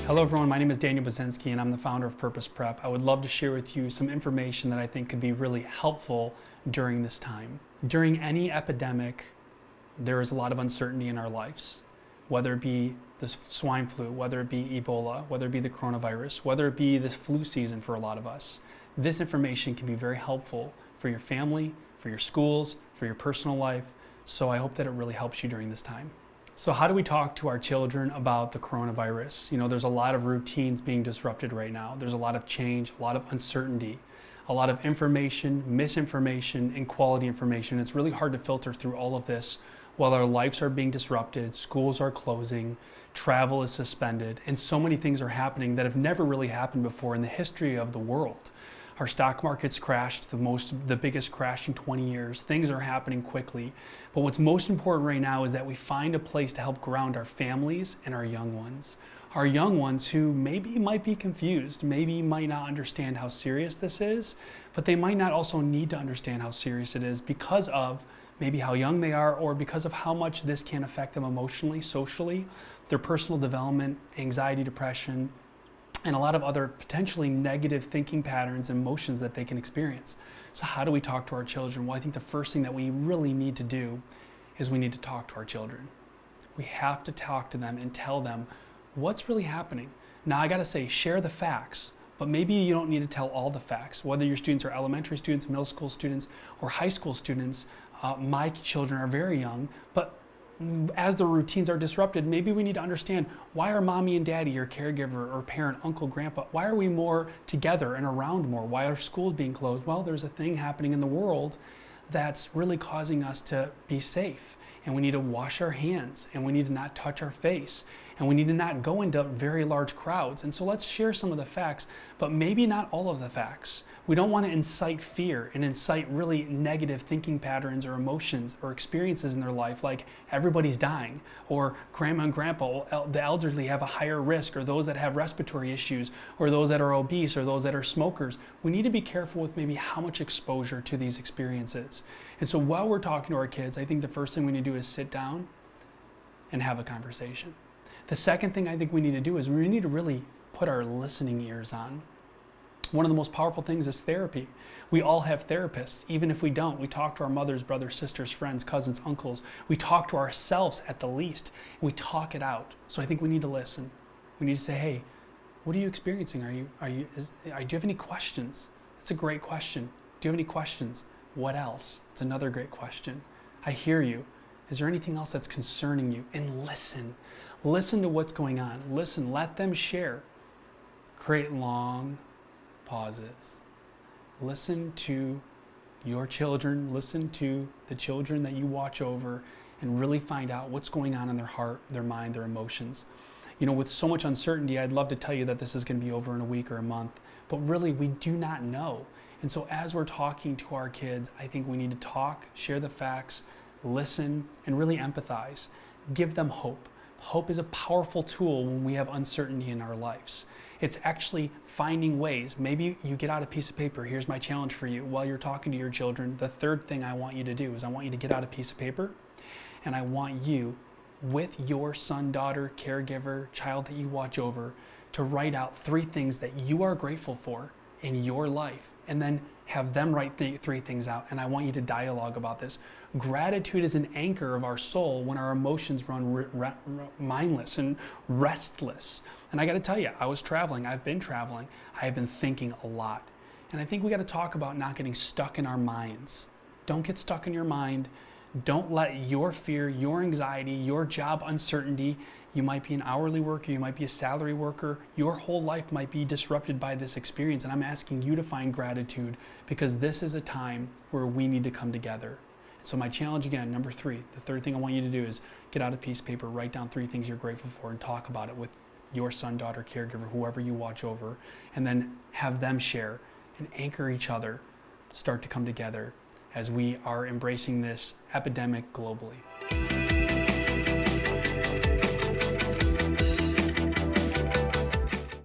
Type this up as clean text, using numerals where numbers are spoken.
Hello everyone, my name is Daniel Bazinski and I'm the founder of Purpose Prep. I would love to share with you some information that I think could be really helpful during this time. During any epidemic, there is a lot of uncertainty in our lives, whether it be the swine flu, whether it be Ebola, whether it be the coronavirus, whether it be the flu season for a lot of us. This information can be very helpful for your family, for your schools, for your personal life, so I hope that it really helps you during this time. So how do we talk to our children about the coronavirus? You know, there's a lot of routines being disrupted right now. There's a lot of change, a lot of uncertainty, a lot of information, misinformation, and quality information. It's really hard to filter through all of this while our lives are being disrupted, schools are closing, travel is suspended, and so many things are happening that have never really happened before in the history of the world. Our stock market's crashed, the biggest crash in 20 years. Things are happening quickly. But what's most important right now is that we find a place to help ground our families and our young ones. Our young ones who maybe might be confused, maybe might not understand how serious this is, but they might not also need to understand how serious it is because of maybe how young they are or because of how much this can affect them emotionally, socially, their personal development, anxiety, depression, and a lot of other potentially negative thinking patterns and emotions that they can experience. So how do we talk to our children? Well, I think the first thing that we really need to do is we need to talk to our children. We have to talk to them and tell them what's really happening. Now, I gotta say, share the facts, but maybe you don't need to tell all the facts. Whether your students are elementary students, middle school students, or high school students, my children are very young, but as the routines are disrupted, maybe we need to understand, why are mommy and daddy, your caregiver or parent, uncle, grandpa, why are we more together and around more? Why are schools being closed? Well, there's a thing happening in the world that's really causing us to be safe. And we need to wash our hands, and we need to not touch our face, and we need to not go into very large crowds. And so let's share some of the facts, but maybe not all of the facts. We don't want to incite fear and incite really negative thinking patterns or emotions or experiences in their life, like everybody's dying, or grandma and grandpa, the elderly have a higher risk, or those that have respiratory issues, or those that are obese, or those that are smokers. We need to be careful with maybe how much exposure to these experiences. And so while we're talking to our kids, I think the first thing we need to do is sit down and have a conversation. The second thing I think we need to do is we need to really put our listening ears on. One of the most powerful things is therapy. We all have therapists. Even if we don't, we talk to our mothers, brothers, sisters, friends, cousins, uncles. We talk to ourselves at the least, and we talk it out. So I think we need to listen. We need to say, hey, what are you experiencing? Do you have any questions? That's a great question. Do you have any questions? What else? It's another great question. I hear you. Is there anything else that's concerning you? And listen. Listen to what's going on. Listen, let them share. Create long pauses. Listen to your children. Listen to the children that you watch over and really find out what's going on in their heart, their mind, their emotions. You know, with so much uncertainty, I'd love to tell you that this is going to be over in a week or a month, but really we do not know. And so as we're talking to our kids, I think we need to talk, share the facts, listen, and really empathize. Give them hope. Hope is a powerful tool when we have uncertainty in our lives. It's actually finding ways. Maybe you get out a piece of paper. Here's my challenge for you. While you're talking to your children, the third thing I want you to do is I want you to get out a piece of paper, and I want you, with your son, daughter, caregiver, child that you watch over, to write out 3 things that you are grateful for in your life, and then have them write 3 things out, and I want you to dialogue about this. Gratitude is an anchor of our soul when our emotions run mindless and restless. And I got to tell you, I was traveling, I've been traveling, I have been thinking a lot. And I think we got to talk about not getting stuck in our minds. Don't get stuck in your mind. Don't let your fear, your anxiety, your job uncertainty, you might be an hourly worker, you might be a salary worker, your whole life might be disrupted by this experience. And I'm asking you to find gratitude, because this is a time where we need to come together. So my challenge again, number 3, the third thing I want you to do is get out a piece of paper, write down 3 things you're grateful for, and talk about it with your son, daughter, caregiver, whoever you watch over, and then have them share and anchor each other, start to come together as we are embracing this epidemic globally.